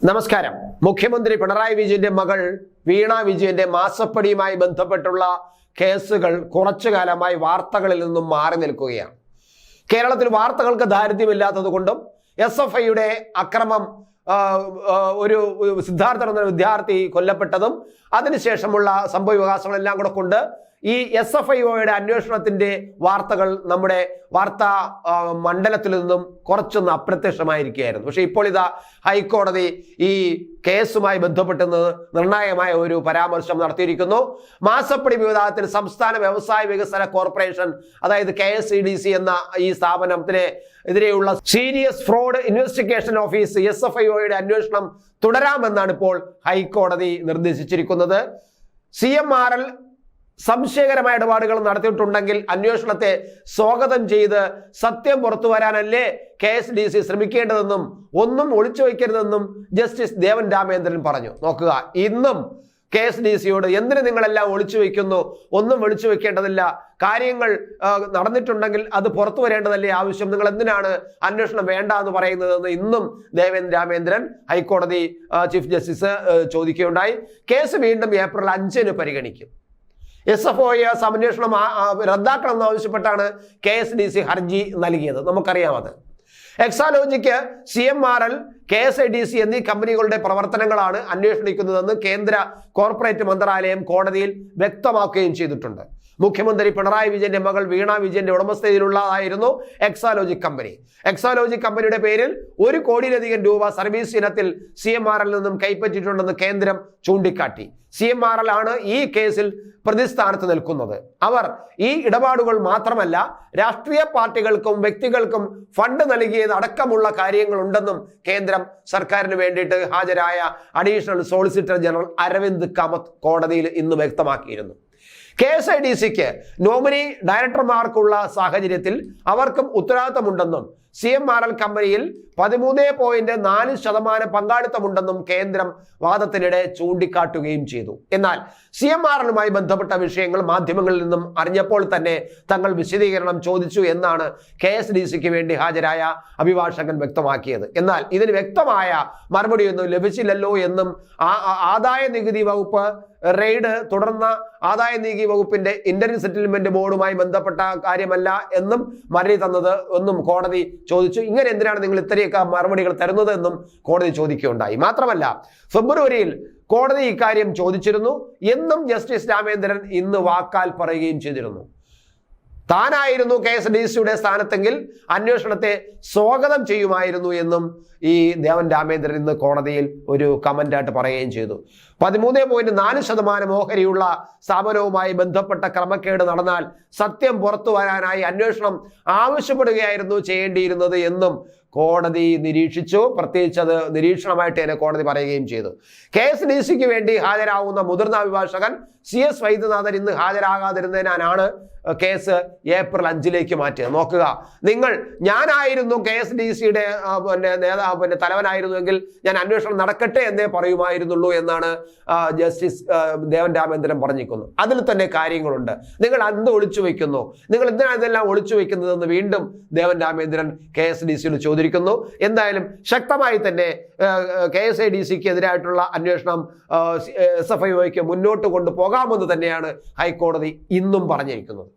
നമസ്കാരം. മുഖ്യമന്ത്രി പിണറായി വിജയന്റെ മകൾ വീണ വിജയന്റെ മാസപ്പടിയുമായി ബന്ധപ്പെട്ടുള്ള കേസുകൾ കുറച്ചു കാലമായി വാർത്തകളിൽ നിന്നും മാറി നിൽക്കുകയാണ്. കേരളത്തിൽ വാർത്തകൾക്ക് ദാരിദ്ര്യമില്ലാത്തത് കൊണ്ടും SFIയുടെ അക്രമം, ഒരു സിദ്ധാർത്ഥൻ എന്ന വിദ്യാർത്ഥി കൊല്ലപ്പെട്ടതും അതിനുശേഷമുള്ള സംഭവ വികാസങ്ങളെല്ലാം കൂടെ കൊണ്ട് ഈ SFIയുടെ അന്വേഷണത്തിന്റെ വാർത്തകൾ നമ്മുടെ വാർത്താ മണ്ഡലത്തിൽ നിന്നും കുറച്ചൊന്ന് അപ്രത്യക്ഷമായിരിക്കുകയായിരുന്നു. പക്ഷെ ഇപ്പോൾ ഇതാ ഹൈക്കോടതി ഈ കേസുമായി ബന്ധപ്പെട്ട് നിർണായകമായ ഒരു പരാമർശം നടത്തിയിരിക്കുന്നു. മാസപ്പടി വിവാദത്തിൽ സംസ്ഥാന വ്യവസായ വികസന കോർപ്പറേഷൻ, അതായത് KSEDC എന്ന ഈ സ്ഥാപനത്തിന് എതിരെയുള്ള സീരിയസ് ഫ്രോഡ് ഇൻവെസ്റ്റിഗേഷൻ ഓഫീസ് SFIയുടെ അന്വേഷണം തുടരാമെന്നാണ് ഇപ്പോൾ ഹൈക്കോടതി നിർദ്ദേശിച്ചിരിക്കുന്നത്. CMRL സംശയകരമായ ഇടപാടുകൾ നടത്തിയിട്ടുണ്ടെങ്കിൽ അന്വേഷണത്തെ സ്വാഗതം ചെയ്ത് സത്യം പുറത്തു വരാനല്ലേ KSDC ശ്രമിക്കേണ്ടതെന്നും ഒന്നും ഒളിച്ചു വയ്ക്കരുതെന്നും ജസ്റ്റിസ് ദേവൻ രാമേന്ദ്രൻ പറഞ്ഞു. നോക്കുക, ഇന്നും KSDCയോട് എന്തിനു നിങ്ങളെല്ലാം ഒളിച്ചു വയ്ക്കുന്നു, ഒന്നും ഒളിച്ചു വെക്കേണ്ടതില്ല, കാര്യങ്ങൾ നടന്നിട്ടുണ്ടെങ്കിൽ അത് പുറത്തു വരേണ്ടതല്ലേ ആവശ്യം, നിങ്ങൾ എന്തിനാണ് അന്വേഷണം വേണ്ട എന്ന് പറയുന്നതെന്ന് ഇന്നും ദേവൻ രാമേന്ദ്രൻ ഹൈക്കോടതി ചീഫ് ജസ്റ്റിസ് ചോദിക്കുകയുണ്ടായി. കേസ് വീണ്ടും ഏപ്രിൽ 5-ന് പരിഗണിക്കും. SFI അന്വേഷണം റദ്ദാക്കണമെന്ന് ആവശ്യപ്പെട്ടാണ് KSDC ഹർജി നൽകിയത്. നമുക്കറിയാം. അത് എക്സാലോജിക്ക്, CMRL, KSIDC എന്നീ കമ്പനികളുടെ പ്രവർത്തനങ്ങളാണ് അന്വേഷിക്കുന്നതെന്ന് കേന്ദ്ര കോർപ്പറേറ്റ് മന്ത്രാലയം കോടതിയിൽ വ്യക്തമാക്കുകയും ചെയ്തിട്ടുണ്ട്. മുഖ്യമന്ത്രി പിണറായി വിജയന്റെ മകൾ വീണ വിജയന്റെ ഉടമസ്ഥതയിലുള്ളതായിരുന്നു എക്സാലോജിക് കമ്പനി. എക്സാലോജിക് കമ്പനിയുടെ പേരിൽ 1 കോടിയിലധികം രൂപ സർവീസ് ഇനത്തിൽ CMRL നിന്നും കൈപ്പറ്റിയിട്ടുണ്ടെന്ന് കേന്ദ്രം ചൂണ്ടിക്കാട്ടി. CMRL ആണ് ഈ കേസിൽ പ്രതിസ്ഥാനത്ത് നിൽക്കുന്നത്. അവർ ഈ ഇടപാടുകൾ മാത്രമല്ല, രാഷ്ട്രീയ പാർട്ടികൾക്കും വ്യക്തികൾക്കും ഫണ്ട് നൽകിയത് അടക്കമുള്ള കാര്യങ്ങളുണ്ടെന്നും കേന്ദ്രം സർക്കാരിന് വേണ്ടിയിട്ട് ഹാജരായ additional solicitor general Aravind Kamath കോടതിയിൽ ഇന്ന് വ്യക്തമാക്കിയിരുന്നു. KSIDCക്ക് നോമിനി ഡയറക്ടർമാർക്കുള്ള സാഹചര്യത്തിൽ അവർക്കും ഉത്തരവാദിത്തമുണ്ടെന്നും CMRL കമ്പനിയിൽ 13.4% പങ്കാളിത്തമുണ്ടെന്നും കേന്ദ്രം വാദത്തിനിടെ ചൂണ്ടിക്കാട്ടുകയും ചെയ്തു. എന്നാൽ CMRLുമായി ബന്ധപ്പെട്ട വിഷയങ്ങൾ മാധ്യമങ്ങളിൽ നിന്നും അറിഞ്ഞപ്പോൾ തന്നെ തങ്ങൾ വിശദീകരണം ചോദിച്ചു എന്നാണ് KSDCക്ക് വേണ്ടി ഹാജരായ അഭിഭാഷകൻ വ്യക്തമാക്കിയത്. എന്നാൽ ഇതിന് വ്യക്തമായ മറുപടിയൊന്നും ലഭിച്ചില്ലല്ലോ എന്നും ആദായ നികുതി വകുപ്പ് റെയ്ഡ് തുടർന്ന ആദായ നികുതി വകുപ്പിന്റെ ഇന്ററിം സെറ്റിൽമെന്റ് ബോർഡുമായി ബന്ധപ്പെട്ട കാര്യമല്ല എന്നും മറുപടി തന്നത് എന്നും കോടതി ചോദിച്ചു. ഇങ്ങനെ എന്തിനാണ് നിങ്ങൾ ഇത്രയൊക്കെ മറുപടികൾ തരുന്നത് എന്നും കോടതി ചോദിക്കുകയുണ്ടായി. മാത്രമല്ല, ഫെബ്രുവരിയിൽ കോടതി ഇക്കാര്യം ചോദിച്ചിരുന്നു എന്നും ജസ്റ്റിസ് രാമേന്ദ്രൻ ഇന്ന് വാക്കാൽ പറയുകയും ചെയ്തിരുന്നു. താനായിരുന്നു KSDCയുടെ സ്ഥാനത്തെങ്കിൽ അന്വേഷണത്തെ സ്വാഗതം ചെയ്യുമായിരുന്നു എന്നും ഈ ദേവൻ രാമേന്ദ്രൻ ഇന്ന് കോടതിയിൽ ഒരു കമന്റായിട്ട് പറയുകയും ചെയ്തു. 13.4% ഓഹരിയുള്ള സ്ഥാപനവുമായി ബന്ധപ്പെട്ട ക്രമക്കേട് നടന്നാൽ സത്യം പുറത്തു വരാനായി അന്വേഷണം ആവശ്യപ്പെടുകയായിരുന്നു ചെയ്യേണ്ടിയിരുന്നത് എന്നും കോടതി നിരീക്ഷിച്ചു. പ്രത്യേകിച്ച് അത് നിരീക്ഷണമായിട്ട് തന്നെ കോടതി പറയുകയും ചെയ്തു. KSDCക്ക് വേണ്ടി ഹാജരാകുന്ന മുതിർന്ന അഭിഭാഷകൻ CS വൈദ്യനാഥൻ ഇന്ന് ഹാജരാകാതിരുന്നതിനാണ് കേസ് ഏപ്രിൽ 5-ലേക്ക് മാറ്റിയത്. നോക്കുക, ഞാനായിരുന്നു KSDCയുടെ തലവനായിരുന്നുവെങ്കിൽ ഞാൻ അന്വേഷണം നടക്കട്ടെ എന്നേ പറയുമായിരുന്നുള്ളൂ എന്നാണ് ജസ്റ്റിസ് ദേവൻ രാമേന്ദ്രൻ പറഞ്ഞിരിക്കുന്നു. അതിൽ തന്നെ കാര്യങ്ങളുണ്ട്. നിങ്ങൾ എന്ത് ഒളിച്ചു വയ്ക്കുന്നു, നിങ്ങൾ എന്തിനാണ് ഇതെല്ലാം ഒളിച്ചു വയ്ക്കുന്നതെന്ന് വീണ്ടും ദേവൻ രാമേന്ദ്രൻ KSDCയോട് ചോദിക്കുന്നു. എന്തായാലും ശക്തമായി തന്നെ KSIDCക്ക് എതിരായിട്ടുള്ള അന്വേഷണം SFIക്ക് മുന്നോട്ട് കൊണ്ടുപോകാമെന്ന് തന്നെയാണ് ഹൈക്കോടതി ഇന്നും പറഞ്ഞിരിക്കുന്നത്.